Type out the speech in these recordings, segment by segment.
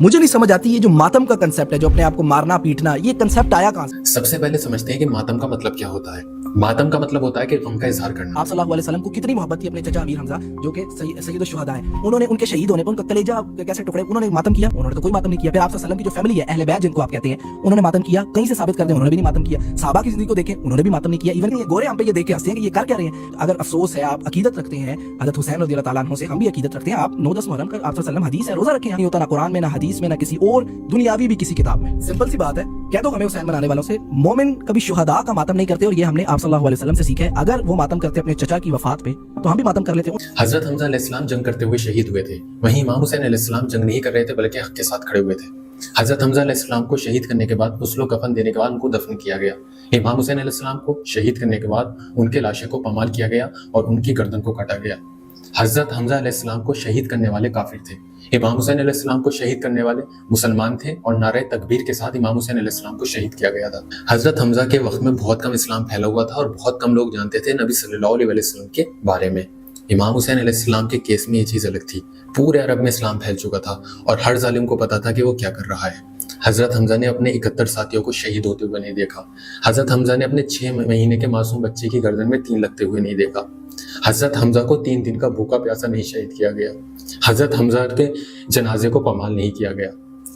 मुझे नहीं समझ आती ये जो मातम का कंसेप्ट है, जो अपने आप को मारना पीटना, ये कंसेप्ट आया कहां से? सबसे पहले समझते हैं कि मातम का मतलब क्या होता है। मातम का मतलब होता है कि गम का इजहार करना। आप सल्लल्लाहु अलैहि वसल्लम को कितनी मोहब्बत थी अपने चचा अमीर हमजा, जो कि सैयद शुहदा हैं। उन्होंने उनके शहीद होने पर उनका कलेजा कैसे टुकड़े, उन्होंने मातम किया? उन्होंने तो कोई मातम नहीं किया। फिर आप सल्लल्लाहु अलैहि वसल्लम की जो फैमिली है, अहले बैत जिनको आप कहते हैं, उन्होंने मातम किया? कहीं से साबित कर दें, उन्होंने भी नहीं मातम किया। सहाबा की जिंदगी को देखें, उन्होंने भी मातम नहीं किया। इवन ये गोरे हम पे ये देख के हंसते हैं कि ये कर क्या रहे हैं। अगर अफसोस है, आप अकीदत रखते हैं हज़रत हुसैन रज़ी अल्लाह तआला अन्हु से, हम भी अकीदत रखते हैं। आप 9-10 मुहर्रम का आप सल्लल्लाहु अलैहि वसल्लम हदीस है, रोजा रखें। नहीं होता ना कुरान में, ना हदीस में, ना किसी और दुनियावी भी किसी किताब में। सिंपल सी बात है, कह दो हमें हुसैन बनाने वालों से, मोमिन कभी शुहदा का मातम नहीं करते, और ये हमने आप सल्लल्लाहु अलैहि वसल्लम से सीखा है। अगर वो मातम करते अपने चचा की वफात पे, तो हम भी मातम कर लेते। हजरत हमजा अलैहिस्सलाम जंग करते हुए शहीद हुए थे, वहीं इमाम हुसैन अलैहिस्सलाम जंग नहीं कर रहे थे बल्कि हक के साथ खड़े हुए थे। हजरत हमजा अलैहिस्सलाम को शहीद करने के बाद गुस्ल कफन देने के बाद उनको दफन किया गया। इमाम हुसैन अलैहिस्सलाम को शहीद करने के बाद उनके लाशे को पमाल किया गया और उनकी गर्दन को काटा गया। हजरत हमजा अलैहिस्सलाम को शहीद करने वाले काफिर थे, इमाम हुसैन अलैहिस्सलाम को शहीद करने वाले मुसलमान थे, और नारे तकबीर के साथ इमाम हुसैन अलैहिस्सलाम को शहीद किया गया था। हजरत हमजा के वक्त में बहुत कम इस्लाम फैला हुआ था और बहुत कम लोग जानते थे नबी सल्लल्लाहु अलैहि वसल्लम के बारे में। इमाम हुसैन अलैहिस्सलाम के केस में ये चीज़ अलग थी। पूरे अरब में इस्लाम फैल चुका था और हर जालिम को पता था कि वो क्या कर रहा है। हजरत हमजा ने अपने 71 साथियों को शहीद होते हुए नहीं देखा। हजरत हमजा ने अपने 6 महीने के मासूम बच्चे की गर्दन में 3 लगते हुए नहीं देखा। हजरत हमजा को 3 दिन का भूखा प्यासा नहीं शहीद किया गया। हजरत हमजा के जनाजे को पमाल नहीं किया गया।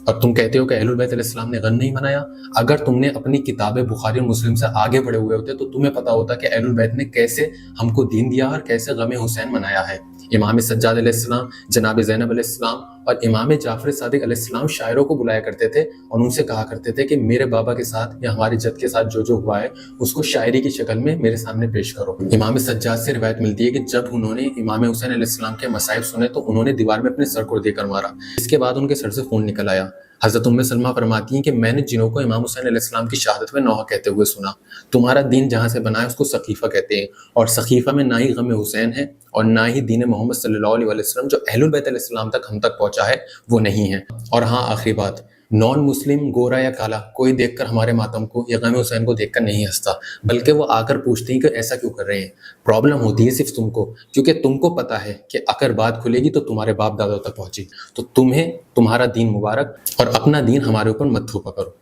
और तुम कहते हो कि अहलुल बैत अलैहिस्सलाम ने गम नहीं मनाया। अगर तुमने अपनी किताबें बुखारी और मुस्लिम से आगे बढ़े हुए होते तो तुम्हें पता होता कि अहलुल बैत ने कैसे हमको दीन दिया और कैसे गम हुसैन मनाया है। इमाम सज्जाद अलैहिस्सलाम, जनाब ज़ैनब अलैहिस्सलाम और इमाम जाफर सादिक अलैहिस्सलाम शायरों को बुलाया करते थे और उनसे कहा करते थे कि मेरे बाबा के साथ या हमारे जद के साथ जो जो हुआ है उसको शायरी की शक्ल में मेरे सामने पेश करो। इमाम सज्जाद से रिवायत मिलती है कि जब उन्होंने इमाम हुसैन अलैहिस्सलाम के मसाइब सुने तो उन्होंने दीवार में अपने सर को देकर मारा। इसके बाद उनके सर से खून निकल आया। हजरत उम्मे सलमा फरमाती हैं कि मैंने जिनों को इमाम हुसैन अलैहिस्सलाम की शहादत में नौहा कहते हुए सुना। तुम्हारा दीन जहाँ से बना है उसको सकीफा कहते हैं, और सकीफा में ना ही गम हुसैन है और ना ही दीन मोहम्मद सल्लल्लाहु अलैहि वसल्लम जो अहलुल बैत अलैहिस्सलाम तक हम तक पहुंचा है वो नहीं है। और हाँ, आखिरी बात, नॉन मुस्लिम गोरा या काला कोई देखकर हमारे मातम को या गम हुसैन को देखकर नहीं हंसता, बल्कि वो आकर पूछते हैं कि ऐसा क्यों कर रहे हैं। प्रॉब्लम होती है सिर्फ तुमको, क्योंकि तुमको पता है कि अगर बात खुलेगी तो तुम्हारे बाप दादाओं तक पहुंची। तो तुम्हें तुम्हारा दीन मुबारक, और अपना दीन हमारे ऊपर मत थोपा करो।